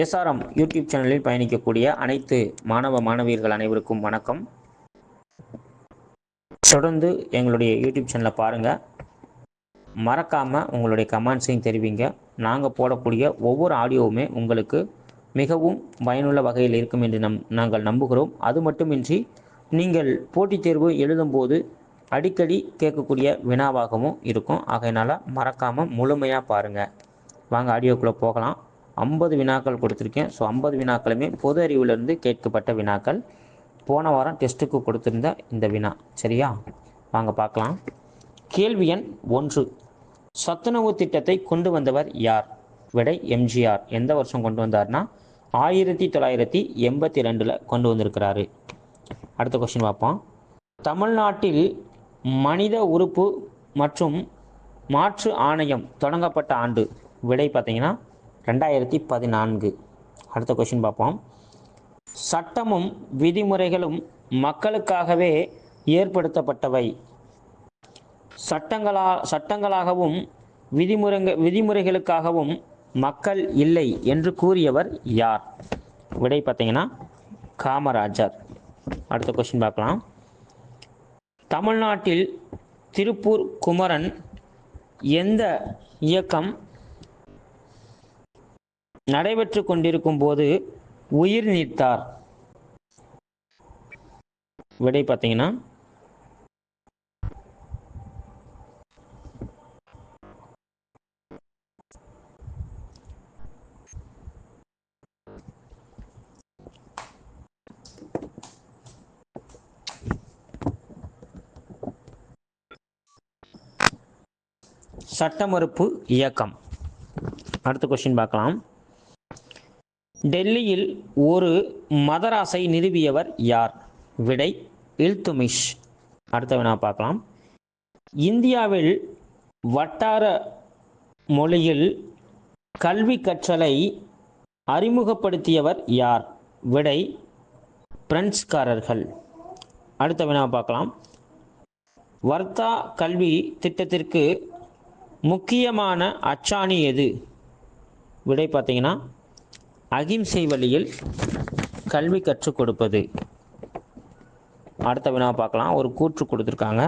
SRM YouTube சேனலில் பயணிக்கக்கூடிய அனைத்து மாணவ மாணவியர்கள் அனைவருக்கும் வணக்கம். தொடர்ந்து எங்களுடைய யூடியூப் சேனலை பாருங்கள். மறக்காமல் உங்களுடைய கமெண்ட்ஸையும் தெரிவிங்க. நாங்கள் போடக்கூடிய ஒவ்வொரு ஆடியோவுமே உங்களுக்கு மிகவும் பயனுள்ள வகையில் இருக்கும் என்று நாங்கள் நம்புகிறோம். அது மட்டுமின்றி நீங்கள் போட்டித் தேர்வு எழுதும்போது அடிக்கடி கேட்கக்கூடிய வினாவாகவும் இருக்கும். ஆகையினால் மறக்காமல் முழுமையாக பாருங்கள். வாங்க ஆடியோக்குள்ளே போகலாம். 50 வினாக்கள் கொடுத்துருக்கேன். ஸோ 50 வினாக்களுமே பொது அறிவிலிருந்து கேட்கப்பட்ட வினாக்கள். போன வாரம் டெஸ்ட்டுக்கு கொடுத்துருந்த இந்த வினா. சரியா? வாங்க பார்க்கலாம். கேள்வி எண் 1. சத்துணவு திட்டத்தை கொண்டு வந்தவர் யார்? விடை எம்ஜிஆர். எந்த வருஷம் கொண்டு வந்தார்னா 1982 கொண்டு வந்திருக்கிறாரு. அடுத்த கொஸ்டின் பார்ப்போம். தமிழ்நாட்டில் மனித உறுப்பு மற்றும் மாற்று ஆணையம் தொடங்கப்பட்ட ஆண்டு? விடை பார்த்தீங்கன்னா 2014. அடுத்த கொஸ்டின் பார்ப்போம். சட்டமும் விதிமுறைகளும் மக்களுக்காகவே ஏற்படுத்தப்பட்டவை. சட்டங்களாகவும் விதிமுறைகளுக்காகவும் மக்கள் இல்லை என்று கூறியவர் யார்? விடை பார்த்தீங்கன்னா காமராஜர். அடுத்த கொஸ்டின் பார்க்கலாம். தமிழ்நாட்டில் திருப்பூர் குமரன் எந்த இயக்கம் நடைபெற்று கொண்டிருக்கும் போது உயிர் நீத்தார்? விடை பார்த்தீங்கன்னா சட்ட மறுப்பு இயக்கம். அடுத்த கொஸ்டின் பார்க்கலாம். டெல்லியில் ஒரு மதராஸை நிறுவியவர் யார்? விடை இல்துமிஷ். அடுத்த வினா பார்க்கலாம். இந்தியாவில் வட்டார மொழியில் கல்வி கற்றலை அறிமுகப்படுத்தியவர் யார்? விடை பிரெஞ்சுக்காரர்கள். அடுத்த வினா பார்க்கலாம். வர்த்தா கல்வி திட்டத்திற்கு முக்கியமான அச்சாணி எது? விடை பார்த்தீங்கன்னா அகிம்சை வழியில் கல்வி கற்றுக் கொடுப்பது. அடுத்த வினா பார்க்கலாம். ஒரு கூற்று கொடுத்துருக்காங்க.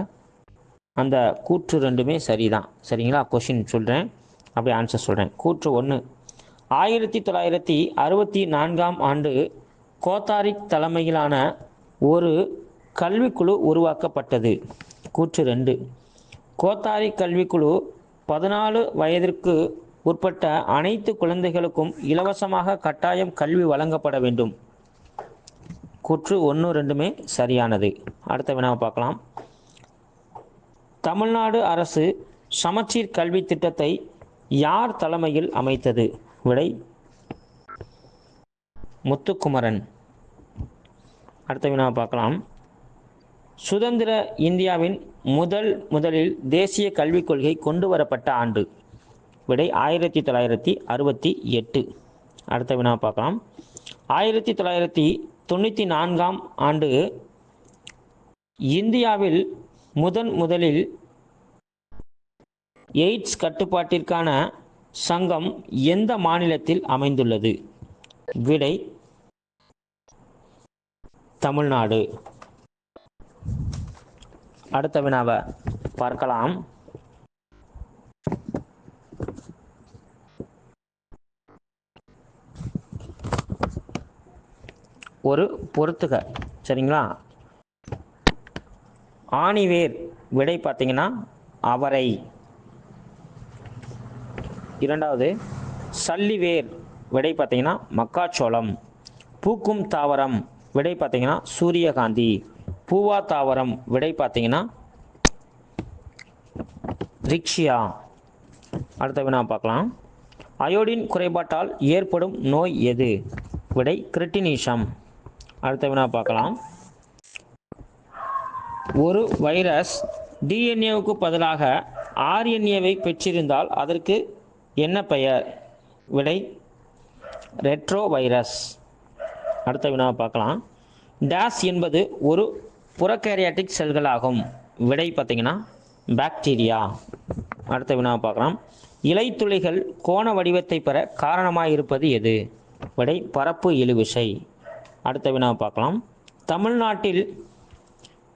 அந்த கூற்று ரெண்டுமே சரிதான். சரிங்களா? கொஷின் சொல்கிறேன், அப்படியே ஆன்சர் சொல்கிறேன். கூற்று 1. 1964 ஆண்டு கோத்தாரிக் தலைமையிலான ஒரு கல்விக்குழு உருவாக்கப்பட்டது. கூற்று 2. கோத்தாரிக் கல்விக்குழு 14 வயதிற்கு உட்பட்ட அனைத்து குழந்தைகளுக்கும் இலவசமாக கட்டாயம் கல்வி வழங்கப்பட வேண்டும். கூற்று 1, 2மே சரியானது. அடுத்த வினாவை பார்க்கலாம். தமிழ்நாடு அரசு சமச்சீர் கல்வி திட்டத்தை யார் தலைமையில் அமைத்தது? விடை முத்துக்குமரன். அடுத்த வினாவை பார்க்கலாம். சுதந்திர இந்தியாவின் முதலில் தேசிய கல்விக் கொள்கை கொண்டு வரப்பட்ட ஆண்டு? விடை 1968. அடுத்த வினா பார்க்கலாம். 1994 ஆண்டு இந்தியாவில் முதலில் எய்ட்ஸ் கட்டுப்பாட்டிற்கான சங்கம் எந்த மாநிலத்தில் அமைந்துள்ளது? விடை தமிழ்நாடு. அடுத்த வினாவை பார்க்கலாம். ஒரு பொறுத்துக. சரிங்களா? ஆணிவேர். விடை பார்த்தீங்கன்னா அவரை. இரண்டாவது சல்லிவேர். விடை பார்த்தீங்கன்னா மக்காச்சோளம். பூக்கும் தாவரம். விடை பார்த்தீங்கன்னா சூரியகாந்தி. பூவா தாவரம். விடை பார்த்தீங்கன்னா ரிக்ஷியா. அடுத்த வினா பார்க்கலாம். அயோடின் குறைபாட்டால் ஏற்படும் நோய் எது? விடை கிரிட்டினிசம். அடுத்த வினா பார்க்கலாம். ஒரு வைரஸ் டிஎன்ஏவுக்கு பதிலாக ஆர்என்ஏவை பெற்றிருந்தால் அதற்கு என்ன பெயர்? விடை ரெட்ரோ வைரஸ். அடுத்த வினாவை பார்க்கலாம். டேஸ் என்பது ஒரு புறக்கேரியாட்டிக் செல்களாகும். விடை பார்த்தீங்கன்னா பாக்டீரியா. அடுத்த வினாவை பார்க்கலாம். இலைத்துளிகள் கோண வடிவத்தை பெற காரணமாக இருப்பது எது? விடை பரப்பு இழுவிசை. அடுத்த வினா பார்க்கலாம். தமிழ்நாட்டில்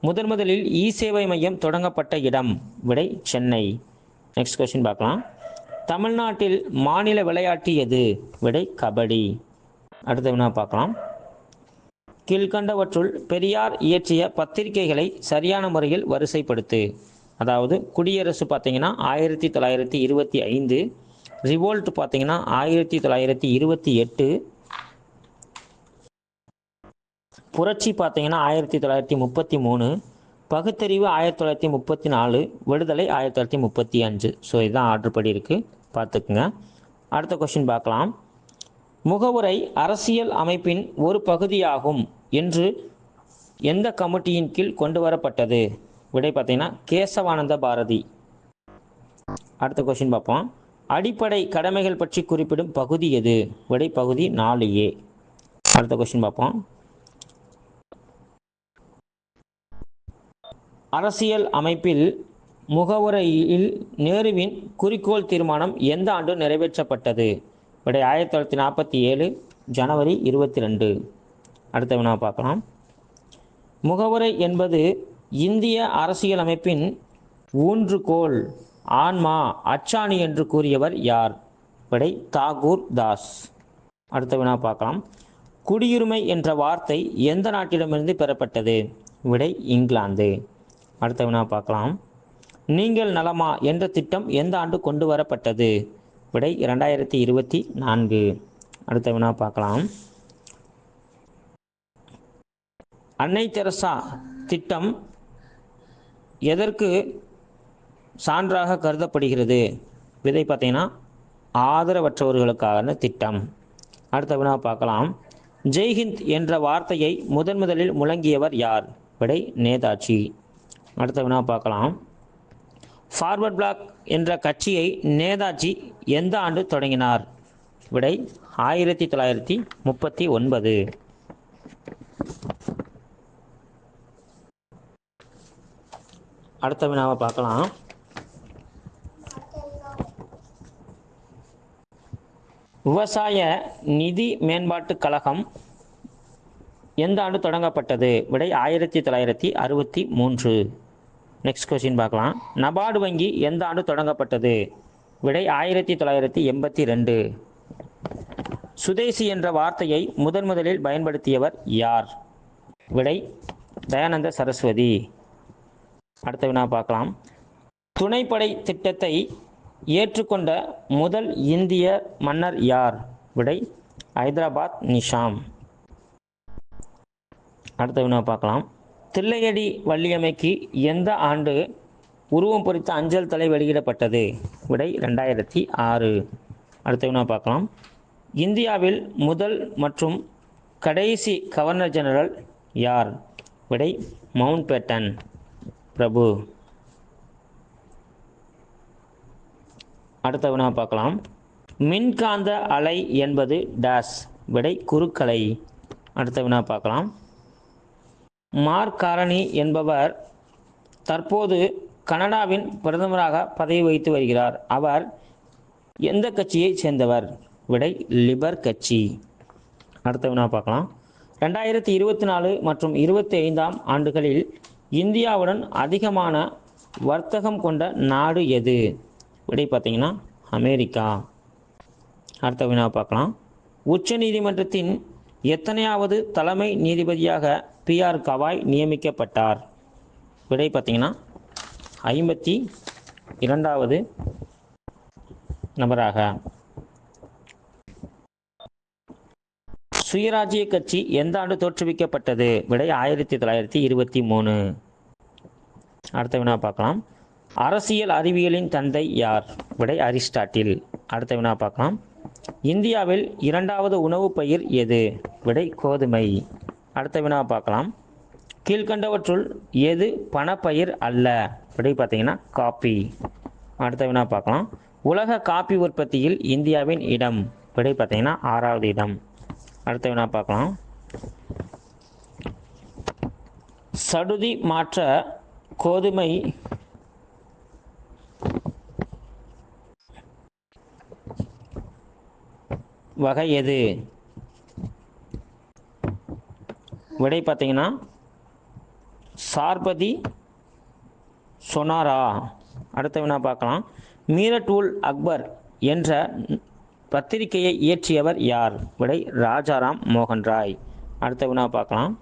முதலில் இ சேவை மையம் தொடங்கப்பட்ட இடம். விடை சென்னை. நெக்ஸ்ட் கொஸ்டின் பார்க்கலாம். தமிழ்நாட்டில் மாநில விளையாட்டு எது? விடை கபடி. அடுத்த வினா பார்க்கலாம். கீழ்கண்டவற்றுள் பெரியார் இயற்றிய பத்திரிகைகளை சரியான முறையில் வரிசைப்படுத்து. அதாவது குடியரசு பார்த்தீங்கன்னா 1925, ரிவோல்ட் பார்த்தீங்கன்னா 1928, புரட்சி பார்த்தீங்கன்னா 1933, பகுத்தறிவு 1934, விடுதலை 1935. ஸோ இதுதான் ஆர்டர் படி இருக்குது, பார்த்துக்குங்க. அடுத்த கொஸ்டின் பார்க்கலாம். முகவுரை அரசியல் அமைப்பின் ஒரு பகுதியாகும் என்று எந்த கமிட்டியின் கீழ் கொண்டு வரப்பட்டது? விடை பார்த்தீங்கன்னா கேசவானந்த பாரதி. அடுத்த கொஸ்டின் பார்ப்போம். அடிப்படை கடமைகள் பற்றி குறிப்பிடும் பகுதி எது? விடை பகுதி 4A. அடுத்த கொஸ்டின் பார்ப்போம். அரசியல் அமைப்பில் முகவுரையில் நேருவின் குறிக்கோள் தீர்மானம் எந்த ஆண்டு நிறைவேற்றப்பட்டது? விடை 1947 ஜனவரி 22. அடுத்த வினா பார்க்கலாம். முகவுரை என்பது இந்திய அரசியல் அமைப்பின் ஊன்றுகோல், ஆன்மா, அச்சாணி என்று கூறியவர் யார்? விடை தாகூர் தாஸ். அடுத்த வினா பார்க்கலாம். குடியுரிமை என்ற வார்த்தை எந்த நாட்டிடமிருந்து பெறப்பட்டது? விடை இங்கிலாந்து. அடுத்த வினா பார்க்கலாம். நீங்கள் நலமா என்ற திட்டம் எந்த ஆண்டு கொண்டு வரப்பட்டது? விடை 2024. அடுத்த வினா பார்க்கலாம். அன்னை தெரசா திட்டம் எதற்கு சான்றாக கருதப்படுகிறது? விடை பார்த்தீங்கன்னா ஆதரவற்றவர்களுக்கான திட்டம். அடுத்த வினா பார்க்கலாம். ஜெய்ஹிந்த் என்ற வார்த்தையை முதலில் முழங்கியவர் யார்? விடை நேதாஜி. அடுத்த வினா பார்க்கலாம். ஃபார்வர்ட் பிளாக் என்ற கட்சியை நேதாஜி எந்த ஆண்டு தொடங்கினார்? விடை 1939. அடுத்த வினாவை பார்க்கலாம். விவசாய நிதி மேம்பாட்டுக் கழகம் எந்த ஆண்டு தொடங்கப்பட்டது? விடை 1963. நெக்ஸ்ட் கொஸ்டின் பார்க்கலாம். நபார்டு வங்கி எந்த ஆண்டு தொடங்கப்பட்டது? விடை 1982. சுதேசி என்ற வார்த்தையை முதலில் பயன்படுத்தியவர் யார்? விடை தயானந்த சரஸ்வதி. அடுத்த வினா பார்க்கலாம். துணைப்படை திட்டத்தை ஏற்றுக்கொண்ட முதல் இந்திய மன்னர் யார்? விடை ஹைதராபாத் நிஷாம். அடுத்த வினா பார்க்கலாம். தில்லையடி வள்ளியம்மைக்கு எந்த ஆண்டு உருவம் பொறித்த அஞ்சல் தலை வெளியிடப்பட்டது? விடை 2006. அடுத்த வினா பார்க்கலாம். இந்தியாவில் முதல் மற்றும் கடைசி கவர்னர் ஜெனரல் யார்? விடை மவுண்ட் பேட்டன் பிரபு. அடுத்த வினா பார்க்கலாம். மின்காந்த அலை என்பது டேஸ்? விடை குறுக்கலை. அடுத்த வினா பார்க்கலாம். மார்க் கார்னி என்பவர் தற்போது கனடாவின் பிரதமராக பதவி வகித்து வருகிறார். அவர் எந்த கட்சியைச் சேர்ந்தவர்? விடை லிபர் கட்சி. அடுத்த வினா பார்க்கலாம். 2024 மற்றும் 25 ஆண்டுகளில் இந்தியாவுடன் அதிகமான வர்த்தகம் கொண்ட நாடு எது? விடை பார்த்தீங்கன்னா அமெரிக்கா. அடுத்த வினா பார்க்கலாம். உச்ச நீதிமன்றத்தின் எத்தனையாவது தலைமை நீதிபதியாக PR கவாய் நியமிக்கப்பட்டார்? விடை பார்த்தீங்கன்னா 52வது நபராக. சுயராஜ்ய கட்சி எந்த ஆண்டு தோற்றுவிக்கப்பட்டது? விடை 1923. அடுத்த வினா பார்க்கலாம். அரசியல் அறிவியலின் தந்தை யார்? விடை அரிஸ்டாட்டில். அடுத்த வினா பார்க்கலாம். இந்தியாவில் 2வது உணவு பயிர் எது? விடை கோதுமை. அடுத்த வினா பார்க்கலாம். கீழ்கண்டவற்றுள் எது பணப்பயிர் அல்ல? விடை பார்த்தீங்கன்னா காப்பி. அடுத்த வினா பார்க்கலாம். உலக காப்பி உற்பத்தியில் இந்தியாவின் இடம்? விடை பார்த்தீங்கன்னா 6வது இடம். அடுத்த வினா பார்க்கலாம். சடுதி மாற்ற கோதுமை வகை எது? விடை பார்த்தீங்கன்னா சார்பதி சொனாரா. அடுத்த வினா பார்க்கலாம். மீரட் உல் அக்பர் என்ற பத்திரிகையை இயற்றியவர் யார்? விடை ராஜாராம் மோகன் ராய். அடுத்த வினா பார்க்கலாம்.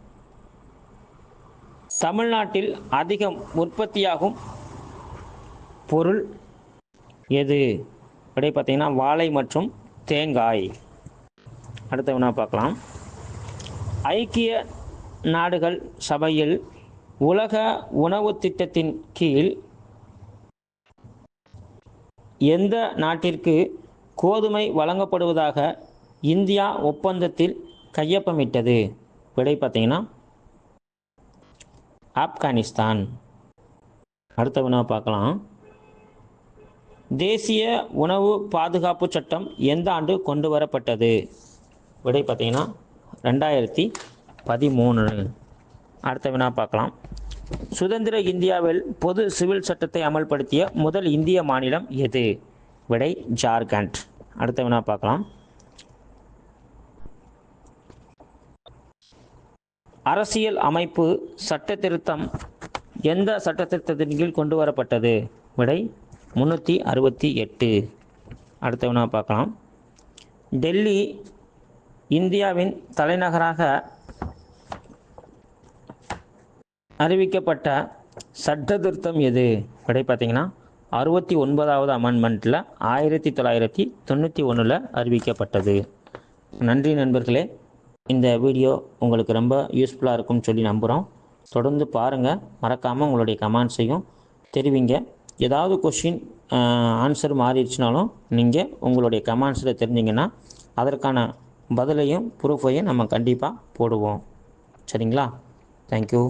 தமிழ்நாட்டில் அதிகம் உற்பத்தியாகும் பொருள் எது? விடை பார்த்தீங்கன்னா வாழை மற்றும் தேங்காய். அடுத்த வினா பார்க்கலாம். ஐக்கிய நாடுகள் சபையில் உலக உணவு திட்டத்தின் கீழ் எந்த நாட்டிற்கு கோதுமை வழங்கப்படுவதாக இந்தியா ஒப்பந்தத்தில் கையொப்பமிட்டது? விடை பார்த்தீங்கன்னா ஆப்கானிஸ்தான். அடுத்த வினா பார்க்கலாம். தேசிய உணவு பாதுகாப்பு சட்டம் எந்த ஆண்டு கொண்டு வரப்பட்டது? விடை பார்த்தீங்கன்னா 2013. அடுத்த வினா பார்க்கலாம். சுதந்திர இந்தியாவில் பொது சிவில் சட்டத்தை அமல்படுத்திய முதல் இந்திய மாநிலம் எது? விடை ஜார்க்கண்ட். அடுத்த வினா பார்க்கலாம். அரசியல் அமைப்பு சட்ட திருத்தம் எந்த சட்ட திருத்தத்தின் கீழ் கொண்டு வரப்பட்டது? விடை 368. அடுத்த வினா பார்க்கலாம். டெல்லி இந்தியாவின் தலைநகராக அறிவிக்கப்பட்ட சட்ட திருத்தம் எது? விடை பார்த்தீங்கன்னா 69வது அமெண்ட்மெண்ட்டில் 1991 அறிவிக்கப்பட்டது. நன்றி நண்பர்களே. இந்த வீடியோ உங்களுக்கு ரொம்ப யூஸ்ஃபுல்லாக இருக்கும்னு சொல்லி நம்புகிறோம். தொடர்ந்து பாருங்கள். மறக்காமல் உங்களுடைய கமெண்ட்ஸையும் தெரிவிங்க. ஏதாவது கொஷின் ஆன்சர் மாறிடுச்சுனாலும் நீங்கள் உங்களுடைய கமெண்ட்ஸில் தெரிஞ்சிங்கன்னா அதற்கான பதிலையும் ப்ரூஃபையும் நம்ம கண்டிப்பாக போடுவோம். சரிங்களா? தேங்க்யூ.